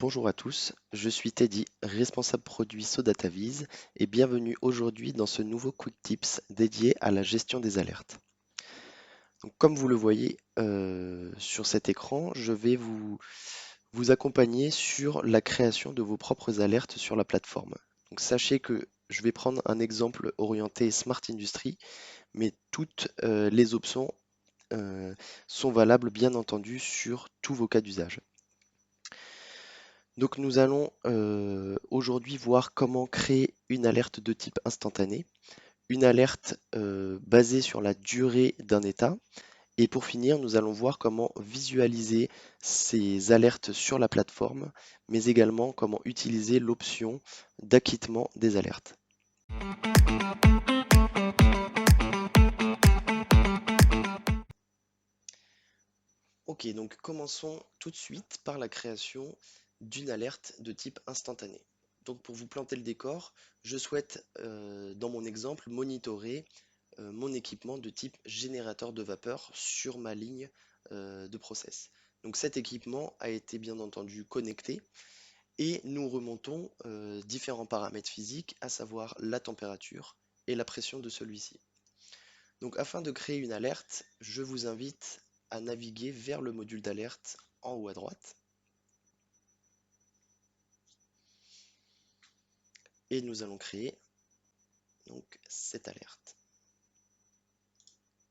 Bonjour à tous, je suis Teddy, responsable produit SoDataVis et bienvenue aujourd'hui dans ce nouveau Quick Tips dédié à la gestion des alertes. Donc, comme vous le voyez sur cet écran, je vais vous accompagner sur la création de vos propres alertes sur la plateforme. Donc, sachez que je vais prendre un exemple orienté Smart Industry, mais toutes les options euh, sont valables bien entendu sur tous vos cas d'usage. Donc nous allons aujourd'hui voir comment créer une alerte de type instantané, une alerte basée sur la durée d'un état. Et pour finir, nous allons voir comment visualiser ces alertes sur la plateforme, mais également comment utiliser l'option d'acquittement des alertes. Ok, donc commençons tout de suite par la création d'une alerte de type instantané. Donc pour vous planter le décor, je souhaite, dans mon exemple, monitorer mon équipement de type générateur de vapeur sur ma ligne de process. Donc cet équipement a été bien entendu connecté et nous remontons différents paramètres physiques, à savoir la température et la pression de celui-ci. Donc afin de créer une alerte, je vous invite à naviguer vers le module d'alerte en haut à droite et nous allons créer donc cette alerte.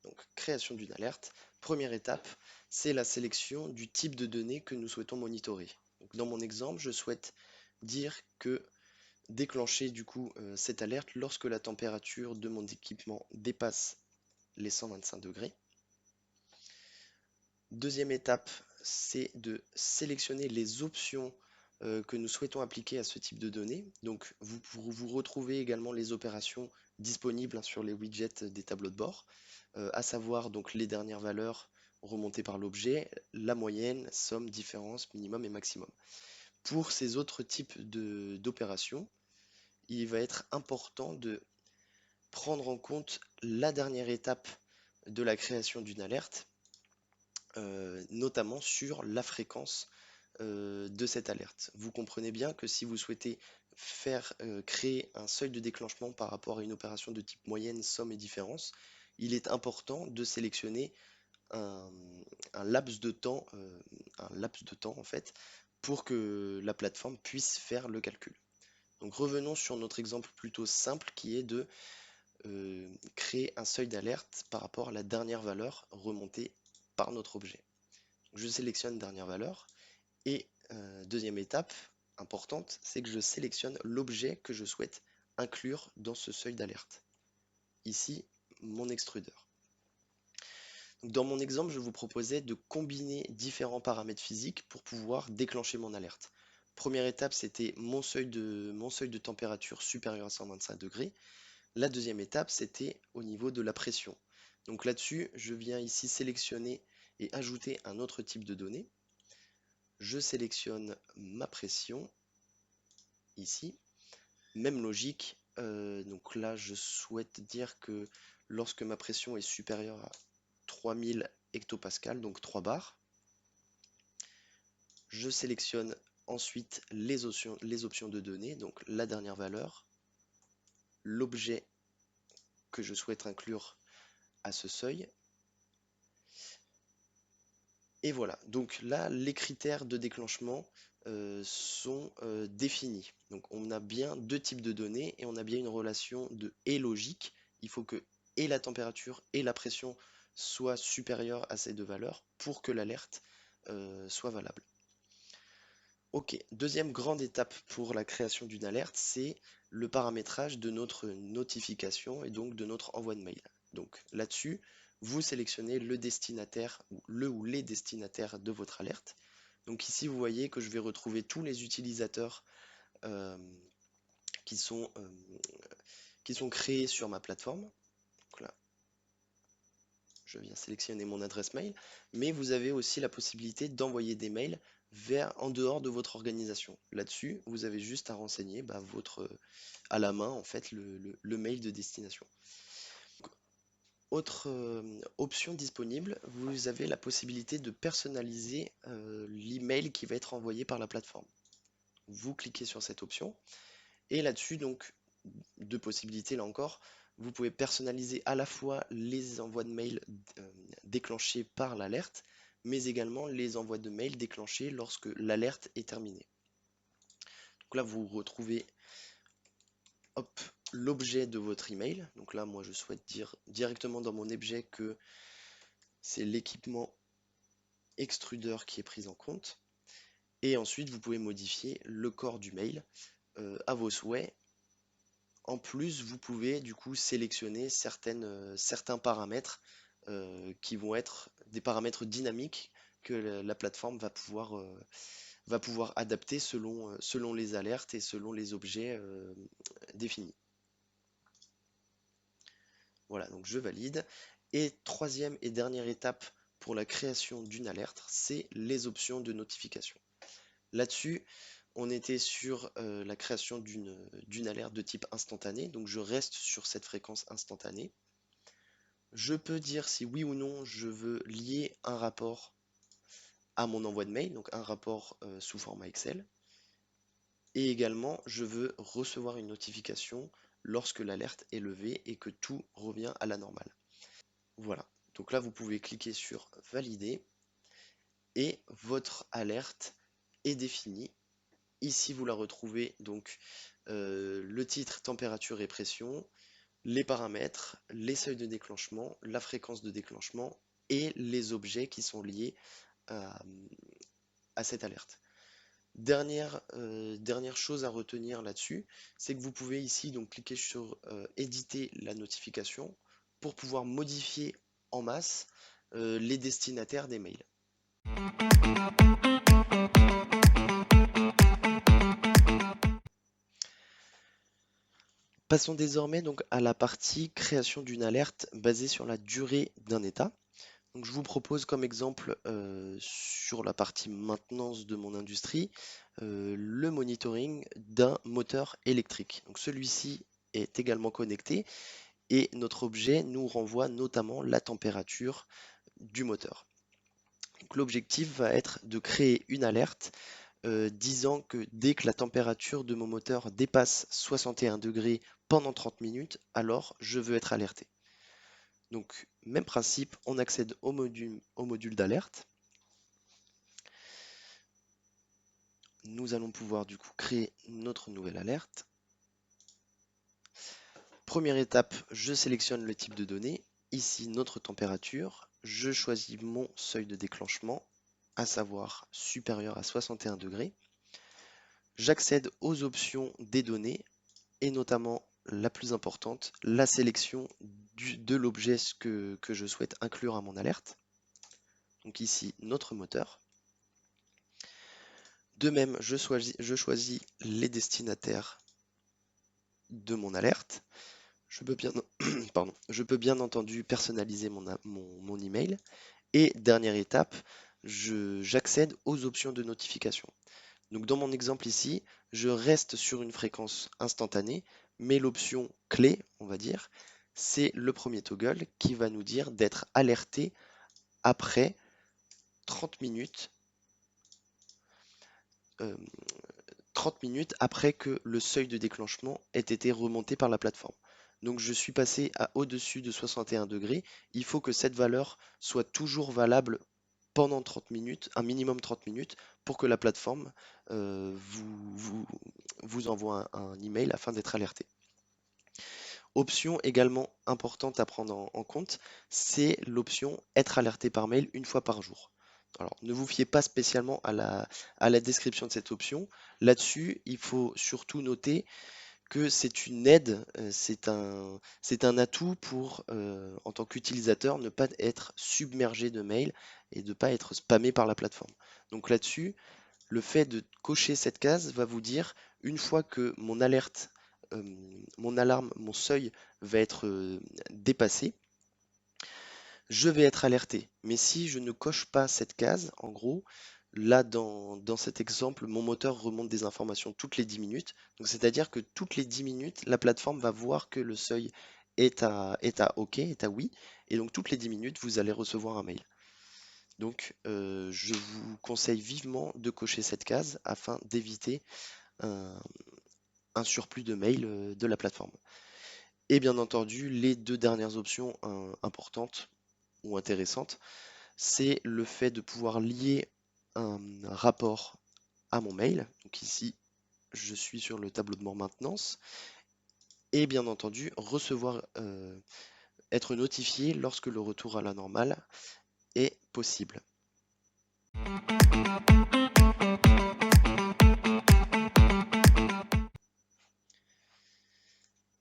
Donc création d'une alerte. Première étape, c'est la sélection du type de données que nous souhaitons monitorer. Donc dans mon exemple, je souhaite dire que déclencher du coup cette alerte lorsque la température de mon équipement dépasse les 125 degrés. Deuxième étape, c'est de sélectionner les options que nous souhaitons appliquer à ce type de données. Donc vous retrouvez également les opérations disponibles sur les widgets des tableaux de bord, à savoir donc les dernières valeurs remontées par l'objet, la moyenne, somme, différence, minimum et maximum. Pour ces autres types d'opérations, il va être important de prendre en compte la dernière étape de la création d'une alerte, notamment sur la fréquence de cette alerte. Vous comprenez bien que si vous souhaitez créer un seuil de déclenchement par rapport à une opération de type moyenne, somme et différence, il est important de sélectionner un, un laps de temps, en fait, pour que la plateforme puisse faire le calcul. Donc revenons sur notre exemple plutôt simple qui est de créer un seuil d'alerte par rapport à la dernière valeur remontée par notre objet. Je sélectionne dernière valeur et deuxième étape importante, c'est que je sélectionne l'objet que je souhaite inclure dans ce seuil d'alerte. Ici, mon extrudeur. Donc, dans mon exemple, je vous proposais de combiner différents paramètres physiques pour pouvoir déclencher mon alerte. Première étape, c'était mon seuil de température supérieur à 125 degrés. La deuxième étape, c'était au niveau de la pression. Donc là-dessus, je viens ici sélectionner et ajouter un autre type de données. Je sélectionne ma pression, ici. Même logique, donc là, je souhaite dire que lorsque ma pression est supérieure à 3000 hectopascales, donc 3 bars, je sélectionne ensuite les options de données, donc la dernière valeur, l'objet que je souhaite inclure à ce seuil. Et voilà, donc là, les critères de déclenchement sont définis. Donc on a bien deux types de données et on a bien une relation de et logique. Il faut que et la température et la pression soient supérieures à ces deux valeurs pour que l'alerte soit valable. Ok, deuxième grande étape pour la création d'une alerte, c'est le paramétrage de notre notification et donc de notre envoi de mail. Donc là-dessus, vous sélectionnez le destinataire ou le ou les destinataires de votre alerte. Donc ici, vous voyez que je vais retrouver tous les utilisateurs euh, qui sont, euh, qui sont créés sur ma plateforme. Donc là, je viens sélectionner mon adresse mail, mais vous avez aussi la possibilité d'envoyer des mails en dehors de votre organisation. Là-dessus, vous avez juste à renseigner à la main en fait le mail de destination. Autre option disponible, vous avez la possibilité de personnaliser l'email qui va être envoyé par la plateforme. vous cliquez sur cette option. Et là-dessus, donc, deux possibilités là encore. Vous pouvez personnaliser à la fois les envois de mail déclenchés par l'alerte, mais également les envois de mail déclenchés lorsque l'alerte est terminée. Donc là, vous retrouvez hop, l'objet de votre email. Donc là, moi, je souhaite dire directement dans mon objet que c'est l'équipement extrudeur qui est pris en compte. Et ensuite, vous pouvez modifier le corps du mail à vos souhaits. En plus, vous pouvez du coup sélectionner certains paramètres qui vont être des paramètres dynamiques que la plateforme va pouvoir adapter selon les alertes et selon les objets définis. Voilà, donc je valide. Et troisième et dernière étape pour la création d'une alerte, c'est les options de notification. Là-dessus, on était sur la création d'une alerte de type instantané, donc je reste sur cette fréquence instantanée. Je peux dire si oui ou non je veux lier un rapport à mon envoi de mail, donc un rapport sous format Excel. Et également, je veux recevoir une notification lorsque l'alerte est levée et que tout revient à la normale. Voilà, donc là vous pouvez cliquer sur valider et votre alerte est définie. Ici vous la retrouvez donc le titre, température et pression, les paramètres, les seuils de déclenchement, la fréquence de déclenchement et les objets qui sont liés à cette alerte. Dernière chose à retenir là-dessus, c'est que vous pouvez ici donc cliquer sur éditer la notification pour pouvoir modifier en masse les destinataires des mails. Passons désormais donc à la partie création d'une alerte basée sur la durée d'un état. Donc je vous propose comme exemple sur la partie maintenance de mon industrie le monitoring d'un moteur électrique. Donc celui-ci est également connecté et notre objet nous renvoie notamment la température du moteur. Donc l'objectif va être de créer une alerte disant que dès que la température de mon moteur dépasse 61 degrés pendant 30 minutes, alors je veux être alerté. Donc même principe, on accède au module d'alerte. Nous allons pouvoir du coup créer notre nouvelle alerte. Première étape, je sélectionne le type de données. Ici, notre température. Je choisis mon seuil de déclenchement, à savoir supérieur à 61 degrés. J'accède aux options des données et notamment la plus importante, la sélection de l'objet que je souhaite inclure à mon alerte. Donc ici, notre moteur. De même, je choisis les destinataires de mon alerte. Je peux bien, je peux bien entendu personnaliser mon email. Et dernière étape, j'accède aux options de notification. Donc dans mon exemple ici, je reste sur une fréquence instantanée, mais l'option clé, on va dire, c'est le premier toggle qui va nous dire d'être alerté après 30 minutes, 30 minutes après que le seuil de déclenchement ait été remonté par la plateforme. Donc je suis passé à au-dessus de 61 degrés. Il faut que cette valeur soit toujours valable pendant 30 minutes, un minimum 30 minutes, pour que la plateforme vous envoie un email afin d'être alerté. Option également importante à prendre en compte, c'est l'option être alerté par mail une fois par jour. Alors, ne vous fiez pas spécialement à la description de cette option. Là-dessus, il faut surtout noter que c'est une aide, c'est un atout pour, en tant qu'utilisateur, ne pas être submergé de mails et de ne pas être spammé par la plateforme. Donc là-dessus, le fait de cocher cette case va vous dire, une fois que mon alerte, mon alarme, mon seuil va être dépassé, je vais être alerté. Mais si je ne coche pas cette case, en gros, là dans cet exemple, mon moteur remonte des informations toutes les 10 minutes. Donc c'est-à-dire que toutes les 10 minutes, la plateforme va voir que le seuil est à OK, est à oui. Et donc toutes les 10 minutes, vous allez recevoir un mail. Donc je vous conseille vivement de cocher cette case afin d'éviter un, un surplus de mails de la plateforme. Et bien entendu, les deux dernières options importantes ou intéressantes, c'est le fait de pouvoir lier un rapport à mon mail. Donc ici, je suis sur le tableau de bord maintenance. Et bien entendu, être notifié lorsque le retour à la normale est possible.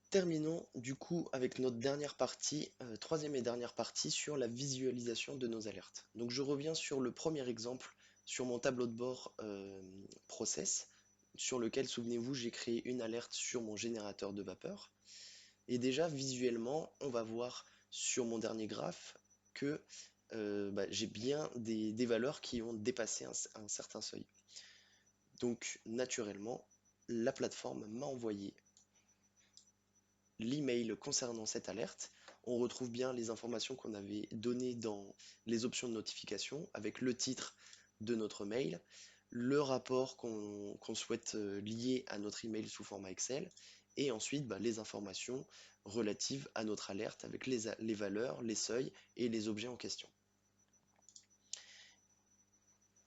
Terminons du coup avec notre dernière partie, troisième et dernière partie sur la visualisation de nos alertes. Donc je reviens sur le premier exemple sur mon tableau de bord process, sur lequel, souvenez-vous, j'ai créé une alerte sur mon générateur de vapeur. Et déjà visuellement, on va voir sur mon dernier graphe que j'ai bien des valeurs qui ont dépassé un certain seuil. Donc naturellement, la plateforme m'a envoyé l'email concernant cette alerte. On retrouve bien les informations qu'on avait données dans les options de notification avec le titre de notre mail, le rapport qu'on souhaite lier à notre email sous format Excel, et ensuite les informations relatives à notre alerte avec les valeurs, les seuils et les objets en question.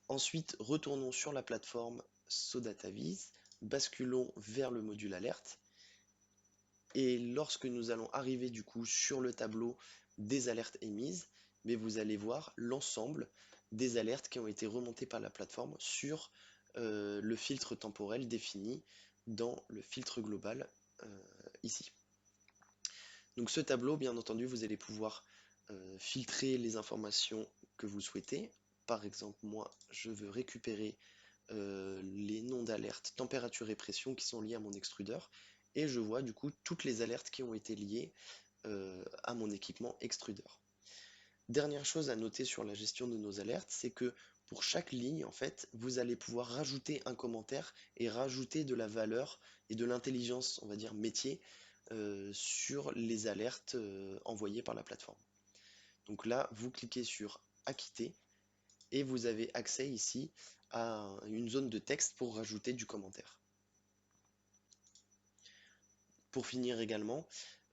Ensuite, retournons sur la plateforme SoDataVis, basculons vers le module alerte. Et lorsque nous allons arriver du coup sur le tableau des alertes émises, mais vous allez voir l'ensemble des alertes qui ont été remontées par la plateforme sur le filtre temporel défini dans le filtre global ici. Donc ce tableau, bien entendu, vous allez pouvoir filtrer les informations que vous souhaitez. Par exemple, moi, je veux récupérer les noms d'alerte température et pression qui sont liés à mon extrudeur, et je vois du coup toutes les alertes qui ont été liées à mon équipement extrudeur. Dernière chose à noter sur la gestion de nos alertes, c'est que pour chaque ligne, en fait, vous allez pouvoir rajouter un commentaire et rajouter de la valeur et de l'intelligence, on va dire métier, sur les alertes envoyées par la plateforme. Donc là, vous cliquez sur Acquitter et vous avez accès ici à une zone de texte pour rajouter du commentaire. Pour finir également,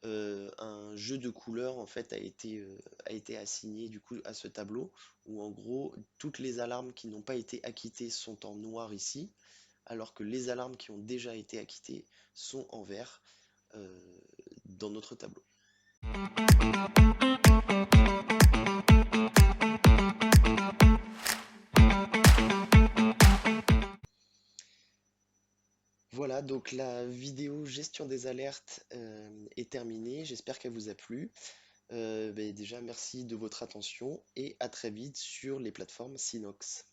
un jeu de couleurs en fait a été assigné du coup à ce tableau où en gros toutes les alarmes qui n'ont pas été acquittées sont en noir ici, alors que les alarmes qui ont déjà été acquittées sont en vert dans notre tableau. Voilà, donc la vidéo gestion des alertes est terminée. J'espère qu'elle vous a plu. Déjà, merci de votre attention et à très vite sur les plateformes Synox.